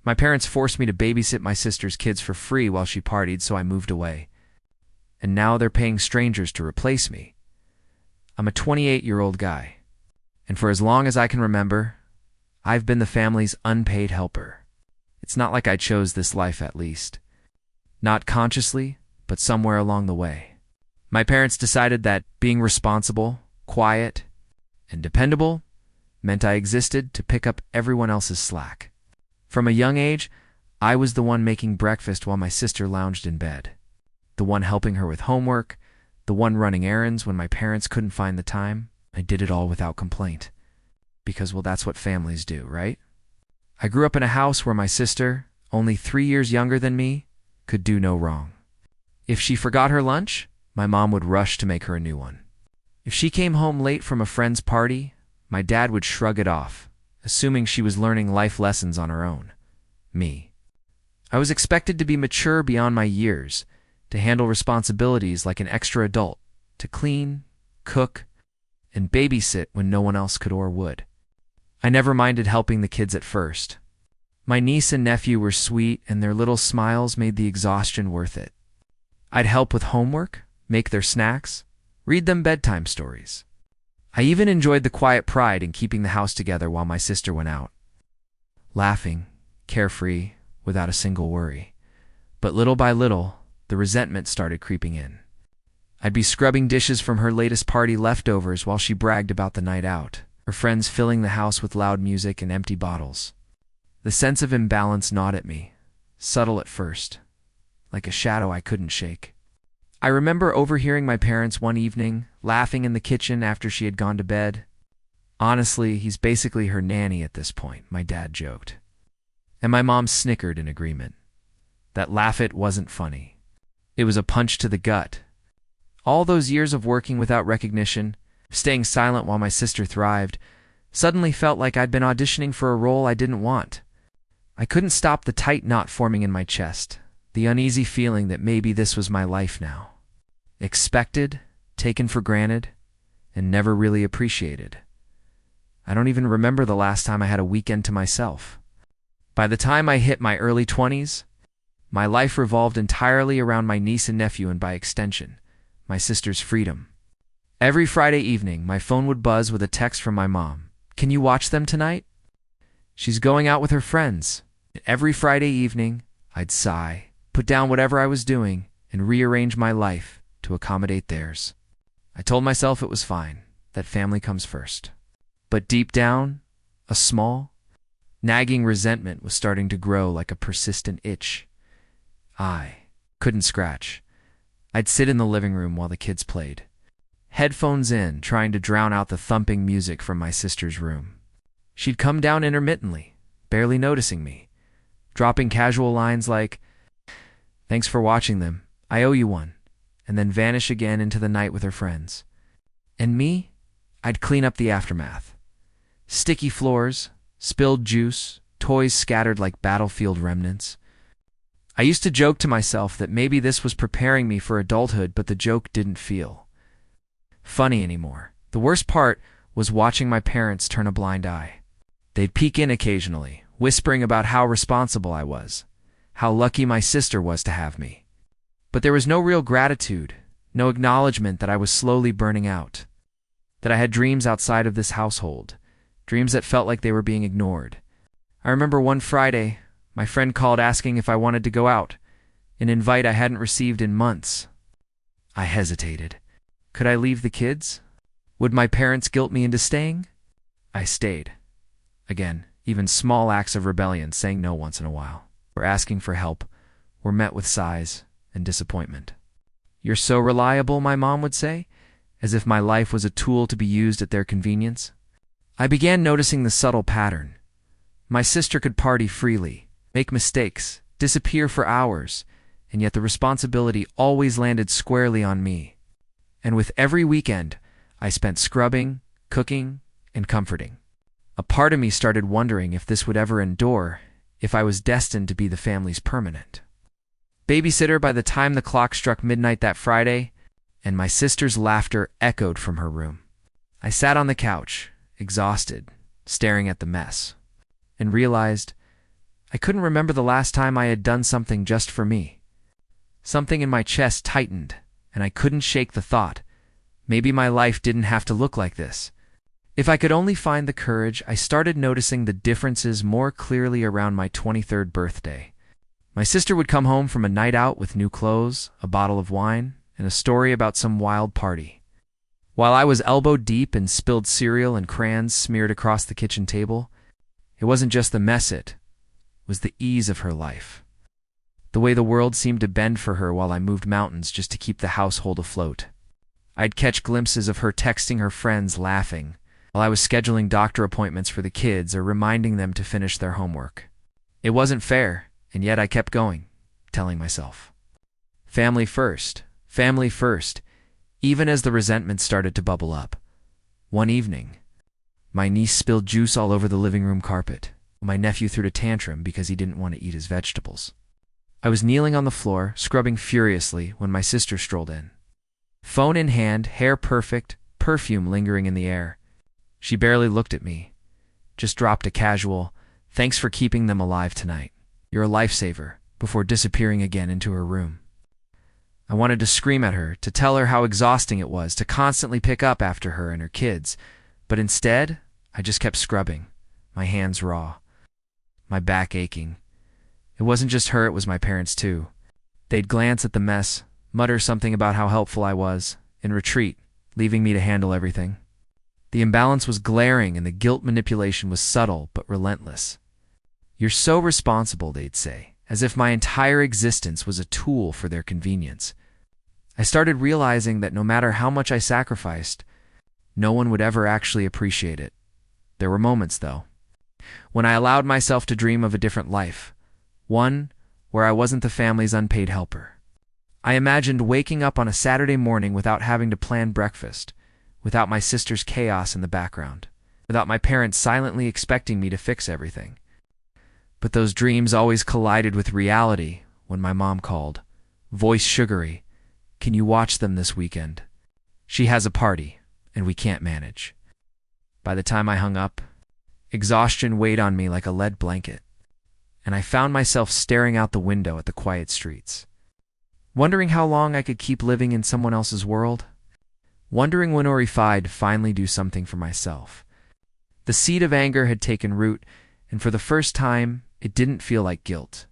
My parents forced me to babysit my sister's kids for free while she partied, so I moved away. And now they're paying strangers to replace me. I'm a 28-year-old guy, and for as long as I can remember, I've been the family's unpaid helper. It's not like I chose this life, at least. Not consciously, but somewhere along the way. My parents decided that being responsible, quiet, and dependable meant I existed to pick up everyone else's slack. From a young age, I was the one making breakfast while my sister lounged in bed, the one helping her with homework, the one running errands when my parents couldn't find the time. I did it all without complaint. Because, well, that's what families do, right? I grew up in a house where my sister, only 3 years younger than me, could do no wrong. If she forgot her lunch, my mom would rush to make her a new one. If she came home late from a friend's party, my dad would shrug it off, assuming she was learning life lessons on her own. Me. I was expected to be mature beyond my years, to handle responsibilities like an extra adult, to clean, cook, and babysit when no one else could or would. I never minded helping the kids at first. My niece and nephew were sweet, and their little smiles made the exhaustion worth it. I'd help with homework, make their snacks, read them bedtime stories. I even enjoyed the quiet pride in keeping the house together while my sister went out. Laughing, carefree, without a single worry. But little by little, the resentment started creeping in. I'd be scrubbing dishes from her latest party leftovers while she bragged about the night out, her friends filling the house with loud music and empty bottles. The sense of imbalance gnawed at me, subtle at first, like a shadow I couldn't shake. I remember overhearing my parents one evening, laughing in the kitchen after she had gone to bed. Honestly, he's basically her nanny at this point, my dad joked. And my mom snickered in agreement. That laugh it wasn't funny. It was a punch to the gut. All those years of working without recognition, staying silent while my sister thrived, suddenly felt like I'd been auditioning for a role I didn't want. I couldn't stop the tight knot forming in my chest, the uneasy feeling that maybe this was my life now. Expected, taken for granted, and never really appreciated. I don't even remember the last time I had a weekend to myself. By the time I hit my early 20s, my life revolved entirely around my niece and nephew and by extension, my sister's freedom. Every Friday evening, my phone would buzz with a text from my mom. "Can you watch them tonight?" She's going out with her friends. Every Friday evening, I'd sigh, put down whatever I was doing, and rearrange my life to accommodate theirs. I told myself it was fine, that family comes first. But deep down, a small, nagging resentment was starting to grow like a persistent itch. I couldn't scratch. I'd sit in the living room while the kids played, headphones in, trying to drown out the thumping music from my sister's room. She'd come down intermittently, barely noticing me, dropping casual lines like, "Thanks for watching them, I owe you one," and then vanish again into the night with her friends. And me, I'd clean up the aftermath. Sticky floors, spilled juice, toys scattered like battlefield remnants. I used to joke to myself that maybe this was preparing me for adulthood, but the joke didn't feel funny anymore. The worst part was watching my parents turn a blind eye. They'd peek in occasionally, whispering about how responsible I was, how lucky my sister was to have me. But there was no real gratitude, no acknowledgement that I was slowly burning out, that I had dreams outside of this household, dreams that felt like they were being ignored. I remember one Friday, my friend called asking if I wanted to go out, an invite I hadn't received in months. I hesitated. Could I leave the kids? Would my parents guilt me into staying? I stayed. Again, even small acts of rebellion, saying no once in a while, or asking for help, were met with sighs and disappointment. "You're so reliable," my mom would say, as if my life was a tool to be used at their convenience. I began noticing the subtle pattern. My sister could party freely, make mistakes, disappear for hours, and yet the responsibility always landed squarely on me. And with every weekend, I spent scrubbing, cooking, and comforting. A part of me started wondering if this would ever endure, if I was destined to be the family's permanent babysitter by the time the clock struck midnight that Friday, and my sister's laughter echoed from her room. I sat on the couch, exhausted, staring at the mess, and realized I couldn't remember the last time I had done something just for me. Something in my chest tightened, and I couldn't shake the thought. Maybe my life didn't have to look like this. If I could only find the courage, I started noticing the differences more clearly around my 23rd birthday. My sister would come home from a night out with new clothes, a bottle of wine, and a story about some wild party. While I was elbow deep in spilled cereal and crayons smeared across the kitchen table, it wasn't just the mess, it was the ease of her life. The way the world seemed to bend for her while I moved mountains just to keep the household afloat. I'd catch glimpses of her texting her friends, laughing, while I was scheduling doctor appointments for the kids or reminding them to finish their homework. It wasn't fair, and yet I kept going, telling myself, family first, even as the resentment started to bubble up. One evening, my niece spilled juice all over the living room carpet. My nephew threw a tantrum because he didn't want to eat his vegetables. I was kneeling on the floor, scrubbing furiously, when my sister strolled in. Phone in hand, hair perfect, perfume lingering in the air. She barely looked at me, just dropped a casual, "Thanks for keeping them alive tonight. You're a lifesaver," before disappearing again into her room. I wanted to scream at her, to tell her how exhausting it was to constantly pick up after her and her kids, but instead, I just kept scrubbing, my hands raw, my back aching. It wasn't just her, it was my parents too. They'd glance at the mess, mutter something about how helpful I was, and retreat, leaving me to handle everything. The imbalance was glaring and the guilt manipulation was subtle but relentless. "You're so responsible," they'd say, as if my entire existence was a tool for their convenience. I started realizing that no matter how much I sacrificed, no one would ever actually appreciate it. There were moments, though, when I allowed myself to dream of a different life, one where I wasn't the family's unpaid helper. I imagined waking up on a Saturday morning without having to plan breakfast, without my sister's chaos in the background, without my parents silently expecting me to fix everything. But those dreams always collided with reality when my mom called, voice sugary, "Can you watch them this weekend? She has a party, and we can't manage." By the time I hung up, exhaustion weighed on me like a lead blanket, and I found myself staring out the window at the quiet streets, wondering how long I could keep living in someone else's world, wondering when or if I'd finally do something for myself. The seed of anger had taken root, and for the first time, it didn't feel like guilt.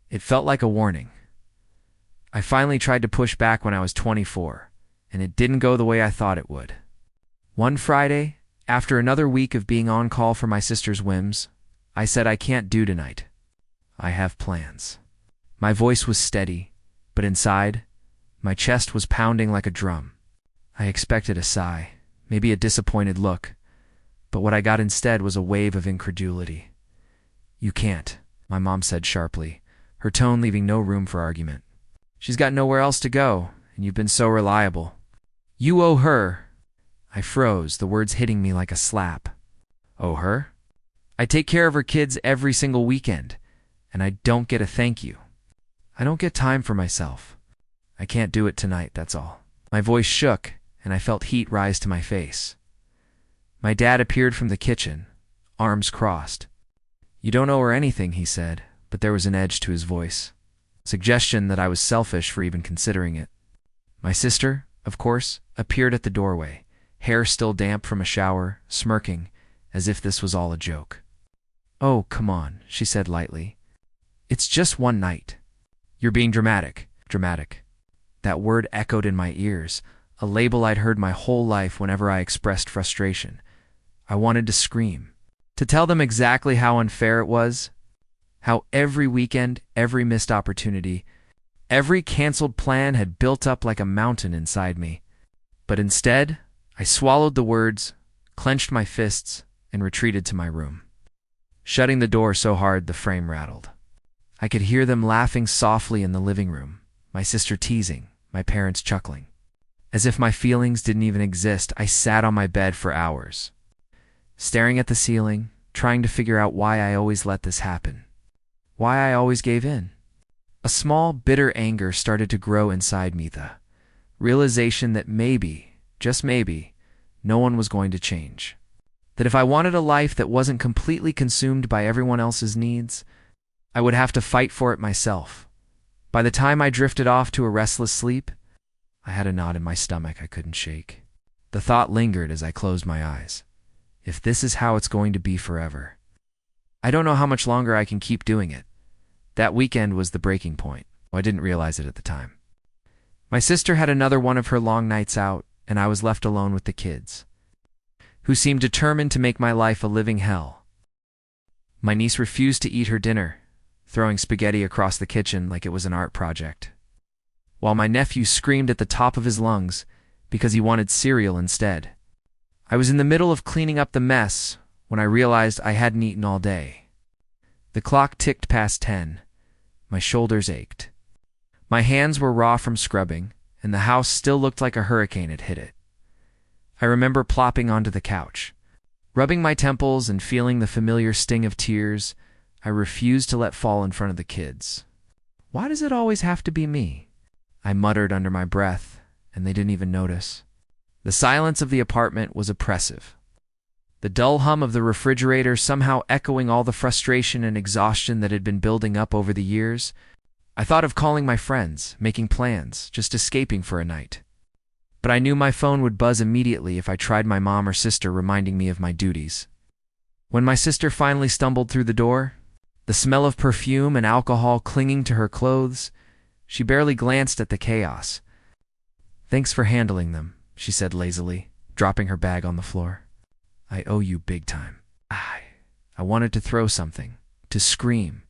It felt like a warning. I finally tried to push back when I was 24, and it didn't go the way I thought it would. One Friday, after another week of being on call for my sister's whims, I said, "I can't do tonight. I have plans." My voice was steady, but inside, my chest was pounding like a drum. I expected a sigh, maybe a disappointed look, but what I got instead was a wave of incredulity. "You can't," my mom said sharply, her tone leaving no room for argument. "She's got nowhere else to go, and you've been so reliable. You owe her." I froze, the words hitting me like a slap. "Owe her? I take care of her kids every single weekend, and I don't get a thank you. I don't get time for myself. I can't do it tonight, that's all." My voice shook, and I felt heat rise to my face. My dad appeared from the kitchen, arms crossed. "You don't owe her anything," he said, but there was an edge to his voice, suggestion that I was selfish for even considering it. My sister, of course, appeared at the doorway, hair still damp from a shower, smirking, as if this was all a joke. "Oh, come on," she said lightly. "It's just one night. You're being dramatic." Dramatic. That word echoed in my ears, a label I'd heard my whole life whenever I expressed frustration. I wanted to scream, to tell them exactly how unfair it was, how every weekend, every missed opportunity, every canceled plan had built up like a mountain inside me. But instead, I swallowed the words, clenched my fists, and retreated to my room, shutting the door so hard the frame rattled. I could hear them laughing softly in the living room, my sister teasing, my parents chuckling. As if my feelings didn't even exist, I sat on my bed for hours, staring at the ceiling, trying to figure out why I always let this happen, why I always gave in. A small, bitter anger started to grow inside me, the realization that maybe, just maybe, no one was going to change. That if I wanted a life that wasn't completely consumed by everyone else's needs, I would have to fight for it myself. By the time I drifted off to a restless sleep, I had a knot in my stomach I couldn't shake. The thought lingered as I closed my eyes. If this is how it's going to be forever, I don't know how much longer I can keep doing it. That weekend was the breaking point. Well, I didn't realize it at the time. My sister had another one of her long nights out, and I was left alone with the kids, who seemed determined to make my life a living hell. My niece refused to eat her dinner, throwing spaghetti across the kitchen like it was an art project, while my nephew screamed at the top of his lungs because he wanted cereal instead. I was in the middle of cleaning up the mess when I realized I hadn't eaten all day. The clock ticked past 10. My shoulders ached. My hands were raw from scrubbing, and the house still looked like a hurricane had hit it. I remember plopping onto the couch, rubbing my temples and feeling the familiar sting of tears I refused to let fall in front of the kids. Why does it always have to be me? I muttered under my breath, and they didn't even notice. The silence of the apartment was oppressive. The dull hum of the refrigerator somehow echoing all the frustration and exhaustion that had been building up over the years. I thought of calling my friends, making plans, just escaping for a night. But I knew my phone would buzz immediately if I tried my mom or sister reminding me of my duties. When my sister finally stumbled through the door, the smell of perfume and alcohol clinging to her clothes, she barely glanced at the chaos. "Thanks for handling them," she said lazily, dropping her bag on the floor. "I owe you big time." I wanted to throw something, to scream,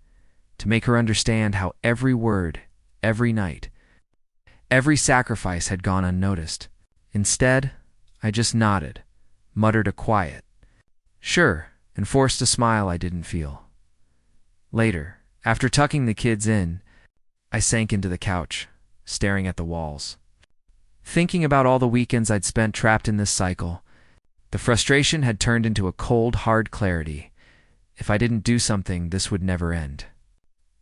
to make her understand how every word, every night, every sacrifice had gone unnoticed. Instead, I just nodded, muttered a quiet "sure," and forced a smile I didn't feel. Later, after tucking the kids in, I sank into the couch, staring at the walls. Thinking about all the weekends I'd spent trapped in this cycle, the frustration had turned into a cold, hard clarity. If I didn't do something, this would never end.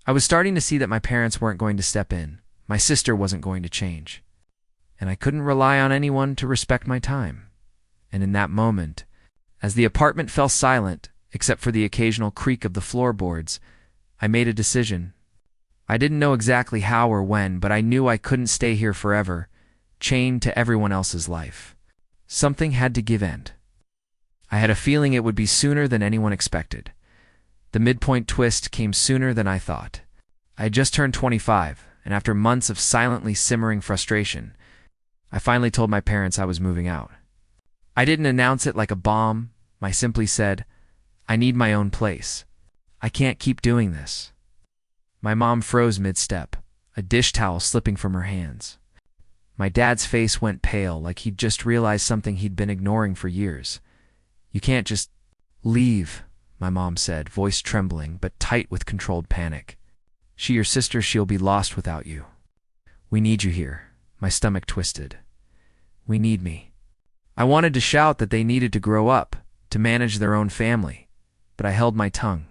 I was starting to see that my parents weren't going to step in, my sister wasn't going to change, and I couldn't rely on anyone to respect my time. And in that moment, as the apartment fell silent, except for the occasional creak of the floorboards, I made a decision. I didn't know exactly how or when, but I knew I couldn't stay here forever, chained to everyone else's life. Something had to give end. I had a feeling it would be sooner than anyone expected. The midpoint twist came sooner than I thought. I had just turned 25, and after months of silently simmering frustration, I finally told my parents I was moving out. I didn't announce it like a bomb. I simply said, "I need my own place. I can't keep doing this." My mom froze mid-step, a dish towel slipping from her hands. My dad's face went pale, like he'd just realized something he'd been ignoring for years. "You can't just leave," my mom said, voice trembling but tight with controlled panic. Your sister, she'll be lost without you. We need you here." My stomach twisted. "We need me." I wanted to shout that they needed to grow up, to manage their own family, but I held my tongue.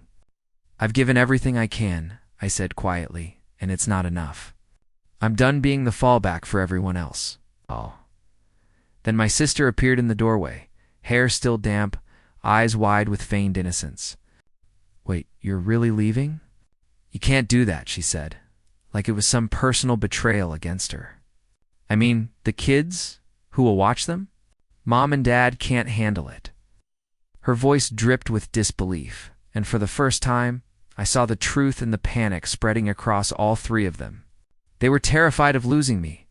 "I've given everything I can," I said quietly, "and it's not enough. I'm done being the fallback for everyone else." Oh. Then my sister appeared in the doorway, hair still damp, eyes wide with feigned innocence. "Wait, you're really leaving?" "You can't do that," she said, like it was some personal betrayal against her. "I mean, the kids? Who will watch them? Mom and Dad can't handle it." Her voice dripped with disbelief, and for the first time, I saw the truth and the panic spreading across all three of them. They were terrified of losing me.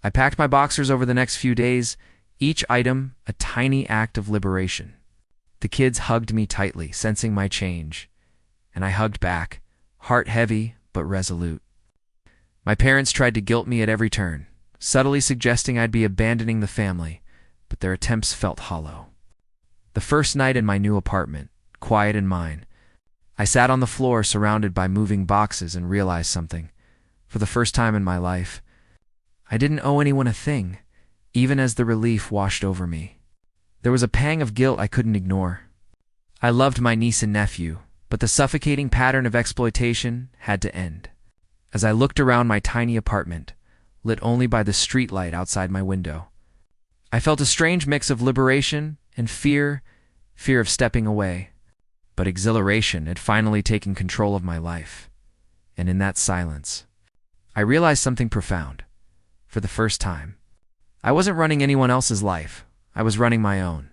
I packed my boxers over the next few days, each item a tiny act of liberation. The kids hugged me tightly, sensing my change, and I hugged back, heart heavy but resolute. My parents tried to guilt me at every turn, subtly suggesting I'd be abandoning the family, but their attempts felt hollow. The first night in my new apartment, quiet and mine, I sat on the floor surrounded by moving boxes and realized something. For the first time in my life, I didn't owe anyone a thing, even as the relief washed over me. There was a pang of guilt I couldn't ignore. I loved my niece and nephew, but the suffocating pattern of exploitation had to end. As I looked around my tiny apartment, lit only by the streetlight outside my window, I felt a strange mix of liberation and fear of stepping away. But exhilaration had finally taken control of my life. And in that silence, I realized something profound. For the first time, I wasn't running anyone else's life. I was running my own.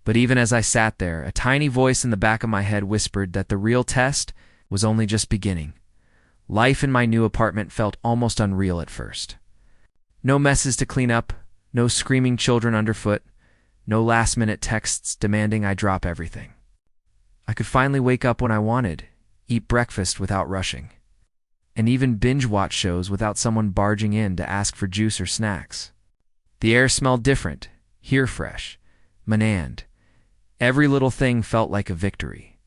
But even as I sat there, a tiny voice in the back of my head whispered that the real test was only just beginning. Life in my new apartment felt almost unreal at first. No messes to clean up, no screaming children underfoot, no last-minute texts demanding I drop everything. I could finally wake up when I wanted, eat breakfast without rushing, and even binge-watch shows without someone barging in to ask for juice or snacks. The air smelled different, here fresh, Manand. Every little thing felt like a victory.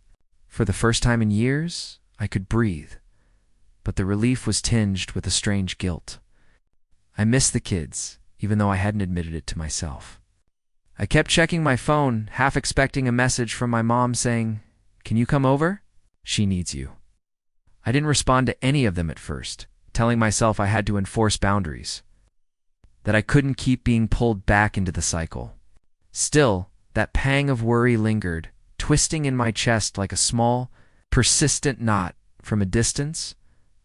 For the first time in years, I could breathe, but the relief was tinged with a strange guilt. I missed the kids, even though I hadn't admitted it to myself. I kept checking my phone, half expecting a message from my mom saying, "Can you come over? She needs you." I didn't respond to any of them at first, telling myself I had to enforce boundaries, that I couldn't keep being pulled back into the cycle. Still, that pang of worry lingered, twisting in my chest like a small, persistent knot. From a distance,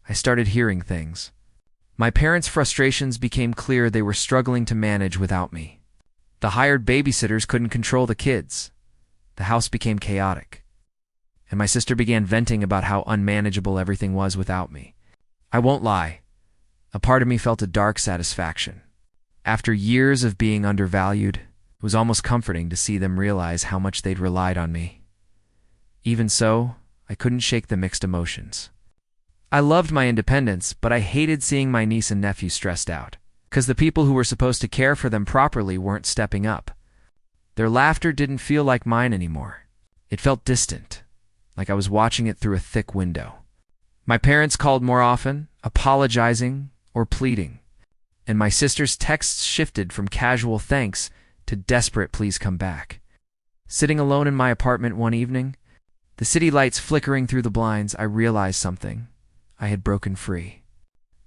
I started hearing things. My parents' frustrations became clear. They were struggling to manage without me. The hired babysitters couldn't control the kids. The house became chaotic. And my sister began venting about how unmanageable everything was without me. I won't lie. A part of me felt a dark satisfaction. After years of being undervalued, it was almost comforting to see them realize how much they'd relied on me. Even so, I couldn't shake the mixed emotions. I loved my independence, but I hated seeing my niece and nephew stressed out, because the people who were supposed to care for them properly weren't stepping up. Their laughter didn't feel like mine anymore. It felt distant, like I was watching it through a thick window. My parents called more often, apologizing or pleading, and my sister's texts shifted from casual thanks to desperate please come back. Sitting alone in my apartment one evening, the city lights flickering through the blinds, I realized something. I had broken free.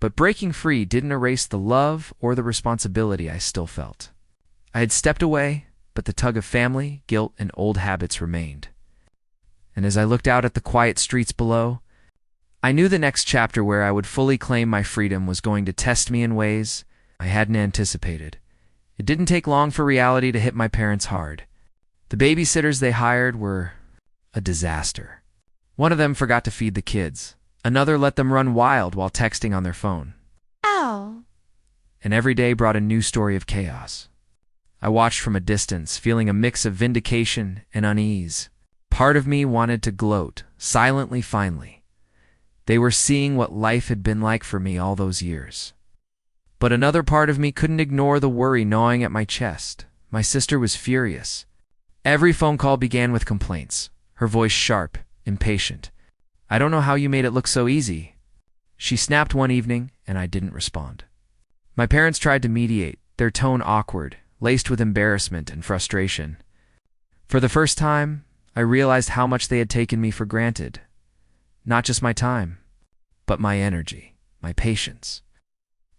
But breaking free didn't erase the love or the responsibility I still felt. I had stepped away, but the tug of family, guilt, and old habits remained. And as I looked out at the quiet streets below, I knew the next chapter where I would fully claim my freedom was going to test me in ways I hadn't anticipated. It didn't take long for reality to hit my parents hard. The babysitters they hired were a disaster. One of them forgot to feed the kids. Another let them run wild while texting on their phone. Ow. And every day brought a new story of chaos. I watched from a distance, feeling a mix of vindication and unease. Part of me wanted to gloat, silently finally. They were seeing what life had been like for me all those years. But another part of me couldn't ignore the worry gnawing at my chest. My sister was furious. Every phone call began with complaints, her voice sharp, impatient. "I don't know how you made it look so easy." She snapped one evening, and I didn't respond. My parents tried to mediate, their tone awkward, laced with embarrassment and frustration. For the first time, I realized how much they had taken me for granted. Not just my time, but my energy, my patience,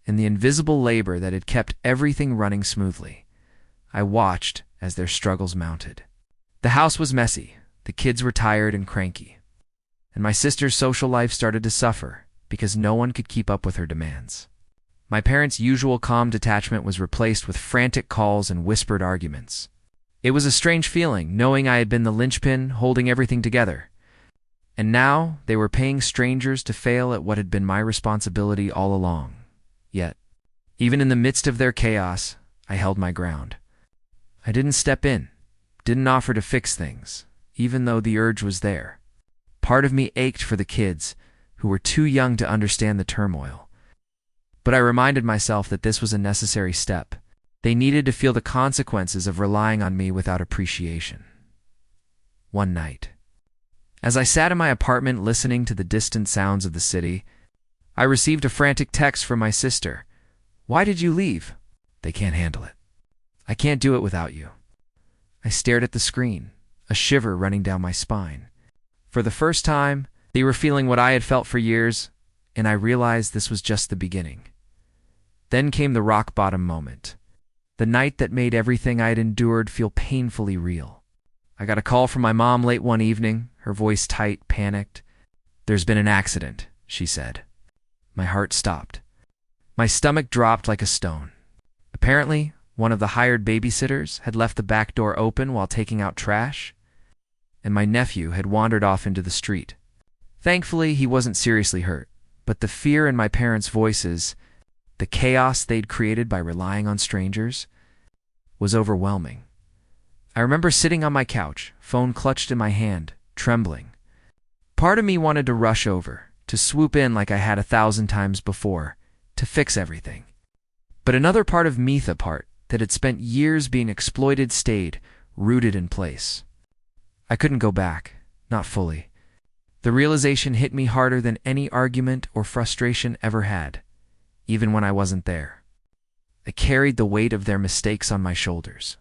and the invisible labor that had kept everything running smoothly. I watched as their struggles mounted. The house was messy, the kids were tired and cranky, and my sister's social life started to suffer because no one could keep up with her demands. My parents' usual calm detachment was replaced with frantic calls and whispered arguments. It was a strange feeling, knowing I had been the linchpin holding everything together. And now they were paying strangers to fail at what had been my responsibility all along. Yet, even in the midst of their chaos, I held my ground. I didn't step in, didn't offer to fix things, even though the urge was there. Part of me ached for the kids, who were too young to understand the turmoil. But I reminded myself that this was a necessary step. They needed to feel the consequences of relying on me without appreciation. One night, as I sat in my apartment listening to the distant sounds of the city, I received a frantic text from my sister. "Why did you leave?" "They can't handle it. I can't do it without you." I stared at the screen, a shiver running down my spine. For the first time, they were feeling what I had felt for years, and I realized this was just the beginning. Then came the rock-bottom moment, the night that made everything I had endured feel painfully real. I got a call from my mom late one evening, her voice tight, panicked. "There's been an accident," she said. My heart stopped. My stomach dropped like a stone. Apparently, one of the hired babysitters had left the back door open while taking out trash, and my nephew had wandered off into the street. Thankfully, he wasn't seriously hurt, but the fear in my parents' voices, the chaos they'd created by relying on strangers, was overwhelming. I remember sitting on my couch, phone clutched in my hand, trembling. Part of me wanted to rush over, to swoop in like I had 1,000 times before, to fix everything. But another part of me, the part that had spent years being exploited, stayed, rooted in place. I couldn't go back, not fully. The realization hit me harder than any argument or frustration ever had, even when I wasn't there. I carried the weight of their mistakes on my shoulders.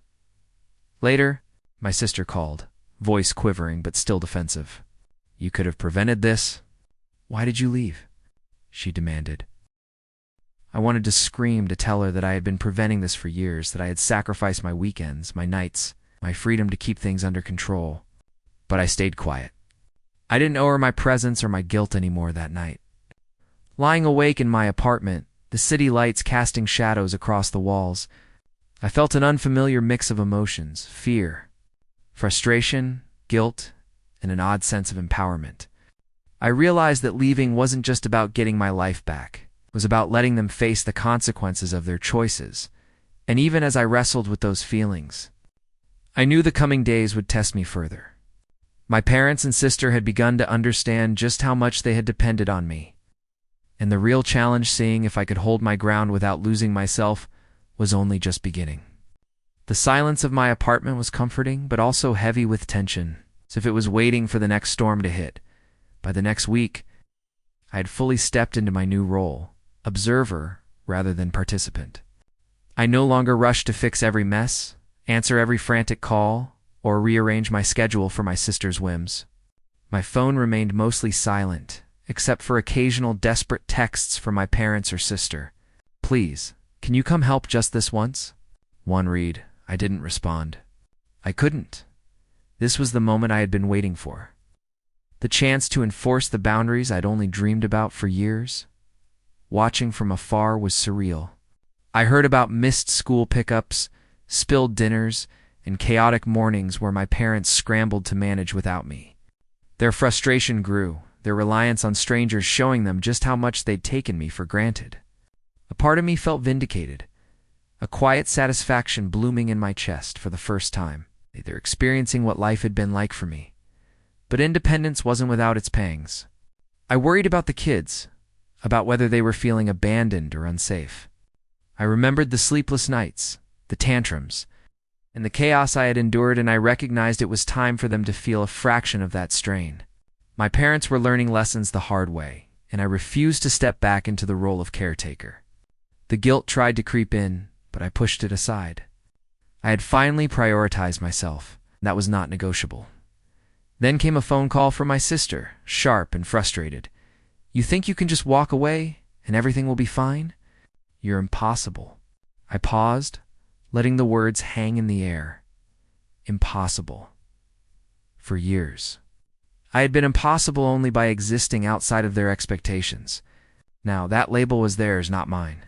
Later, my sister called, voice quivering but still defensive. "You could have prevented this. Why did you leave?" she demanded. I wanted to scream to tell her that I had been preventing this for years, that I had sacrificed my weekends, my nights, my freedom to keep things under control. But I stayed quiet. I didn't owe her my presence or my guilt anymore that night. Lying awake in my apartment, the city lights casting shadows across the walls, I felt an unfamiliar mix of emotions: fear, frustration, guilt, and an odd sense of empowerment. I realized that leaving wasn't just about getting my life back. It was about letting them face the consequences of their choices. And even as I wrestled with those feelings, I knew the coming days would test me further. My parents and sister had begun to understand just how much they had depended on me. And the real challenge, seeing if I could hold my ground without losing myself, was only just beginning. The silence of my apartment was comforting, but also heavy with tension, as if it was waiting for the next storm to hit. By the next week, I had fully stepped into my new role, observer rather than participant. I no longer rushed to fix every mess, answer every frantic call, or rearrange my schedule for my sister's whims. My phone remained mostly silent, except for occasional desperate texts from my parents or sister. "Please, can you come help just this once?" One read. I didn't respond. I couldn't. This was the moment I had been waiting for. The chance to enforce the boundaries I'd only dreamed about for years. Watching from afar was surreal. I heard about missed school pickups, spilled dinners, and chaotic mornings where my parents scrambled to manage without me. Their frustration grew, their reliance on strangers showing them just how much they'd taken me for granted. A part of me felt vindicated, a quiet satisfaction blooming in my chest for the first time, either experiencing what life had been like for me. But independence wasn't without its pangs. I worried about the kids, about whether they were feeling abandoned or unsafe. I remembered the sleepless nights, the tantrums, and the chaos I had endured, and I recognized it was time for them to feel a fraction of that strain. My parents were learning lessons the hard way, and I refused to step back into the role of caretaker. The guilt tried to creep in, but I pushed it aside. I had finally prioritized myself, and that was not negotiable. Then came a phone call from my sister, sharp and frustrated. "You think you can just walk away, and everything will be fine? You're impossible." I paused, letting the words hang in the air. Impossible. For years, I had been impossible only by existing outside of their expectations. Now, that label was theirs, not mine.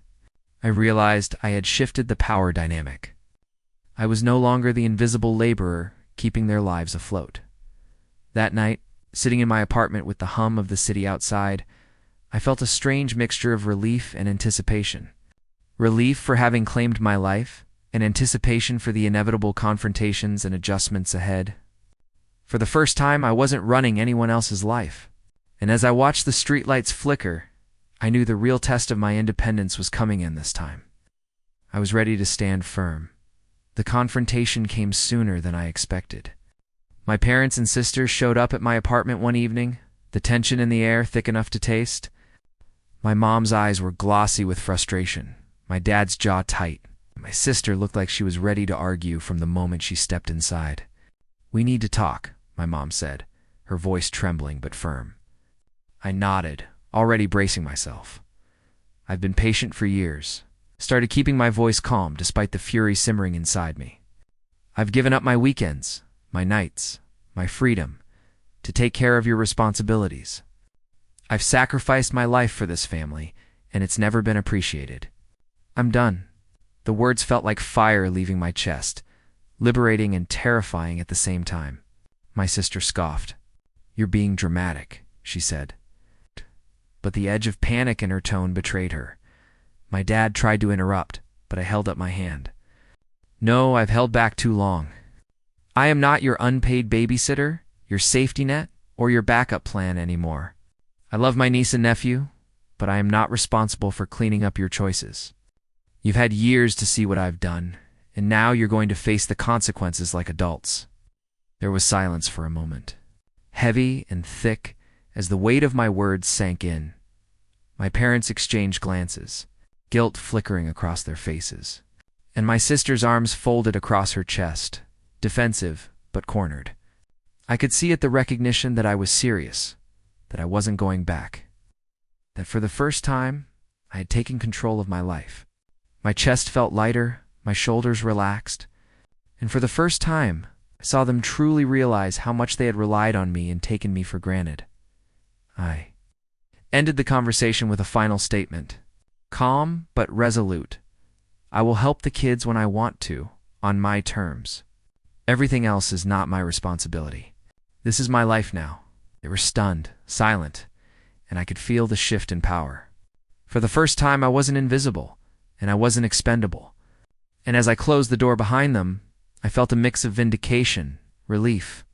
I realized I had shifted the power dynamic. I was no longer the invisible laborer keeping their lives afloat. That night, sitting in my apartment with the hum of the city outside, I felt a strange mixture of relief and anticipation. Relief for having claimed my life, and anticipation for the inevitable confrontations and adjustments ahead. For the first time, I wasn't running anyone else's life. And as I watched the streetlights flicker, I knew the real test of my independence was coming in this time. I was ready to stand firm. The confrontation came sooner than I expected. My parents and sisters showed up at my apartment one evening, the tension in the air thick enough to taste. My mom's eyes were glossy with frustration, my dad's jaw tight. My sister looked like she was ready to argue from the moment she stepped inside. "We need to talk," my mom said, her voice trembling but firm. I nodded, already bracing myself. I've been patient for years, started keeping my voice calm despite the fury simmering inside me. I've given up my weekends, my nights, my freedom, to take care of your responsibilities. I've sacrificed my life for this family, and it's never been appreciated. I'm done. The words felt like fire leaving my chest, liberating and terrifying at the same time. My sister scoffed. "You're being dramatic," she said. But the edge of panic in her tone betrayed her. My dad tried to interrupt, but I held up my hand. "No, I've held back too long. I am not your unpaid babysitter, your safety net, or your backup plan anymore. I love my niece and nephew, but I am not responsible for cleaning up your choices. You've had years to see what I've done, and now you're going to face the consequences like adults." There was silence for a moment, heavy and thick as the weight of my words sank in. My parents exchanged glances, guilt flickering across their faces, and my sister's arms folded across her chest, defensive but cornered. I could see at the recognition that I was serious, that I wasn't going back, that for the first time I had taken control of my life. My chest felt lighter, my shoulders relaxed, and for the first time I saw them truly realize how much they had relied on me and taken me for granted. I ended the conversation with a final statement, calm but resolute. I will help the kids when I want to, on my terms. Everything else is not my responsibility. This is my life now. They were stunned, silent, and I could feel the shift in power. For the first time, I wasn't invisible, and I wasn't expendable. And as I closed the door behind them, I felt a mix of vindication, relief,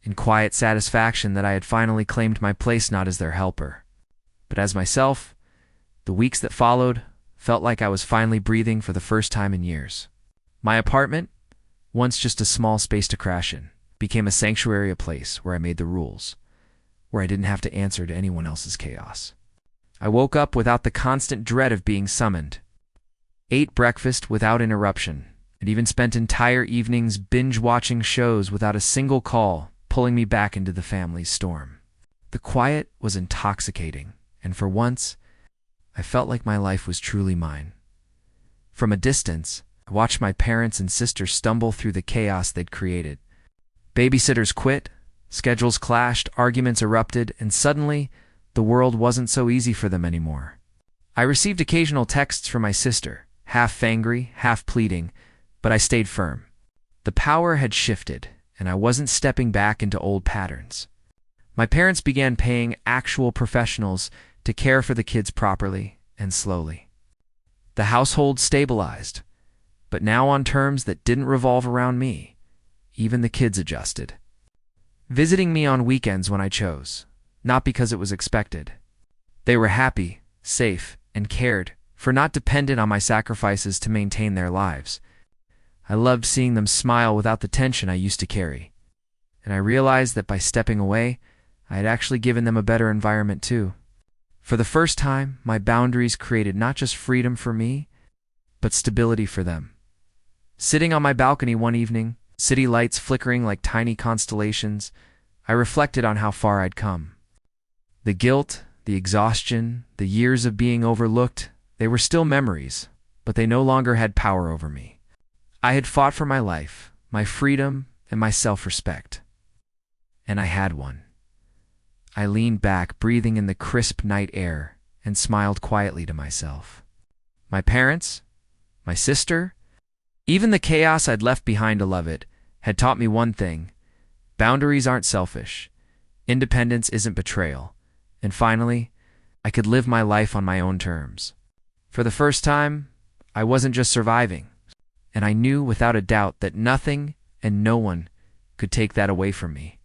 and quiet satisfaction that I had finally claimed my place not as their helper, but as myself. The weeks that followed felt like I was finally breathing for the first time in years. My apartment, once just a small space to crash in, became a sanctuary, a place where I made the rules, where I didn't have to answer to anyone else's chaos. I woke up without the constant dread of being summoned, ate breakfast without interruption, and even spent entire evenings binge-watching shows without a single call pulling me back into the family's storm. The quiet was intoxicating, and for once, I felt like my life was truly mine. From a distance, I watched my parents and sister stumble through the chaos they'd created. Babysitters quit, schedules clashed, arguments erupted, and suddenly, the world wasn't so easy for them anymore. I received occasional texts from my sister, half angry, half pleading, but I stayed firm. The power had shifted, and I wasn't stepping back into old patterns. My parents began paying actual professionals to care for the kids properly and slowly. The household stabilized, but now on terms that didn't revolve around me. Even the kids adjusted, visiting me on weekends when I chose, not because it was expected. They were happy, safe, and cared for, not dependent on my sacrifices to maintain their lives. I loved seeing them smile without the tension I used to carry, and I realized that by stepping away, I had actually given them a better environment too. For the first time, my boundaries created not just freedom for me, but stability for them. Sitting on my balcony one evening, city lights flickering like tiny constellations, I reflected on how far I'd come. The guilt, the exhaustion, the years of being overlooked, they were still memories, but they no longer had power over me. I had fought for my life, my freedom, and my self-respect. And I had one. I leaned back, breathing in the crisp night air, and smiled quietly to myself. My parents, my sister, even the chaos I'd left behind to love it, had taught me one thing: boundaries aren't selfish, independence isn't betrayal, and finally, I could live my life on my own terms. For the first time, I wasn't just surviving, and I knew without a doubt that nothing and no one could take that away from me.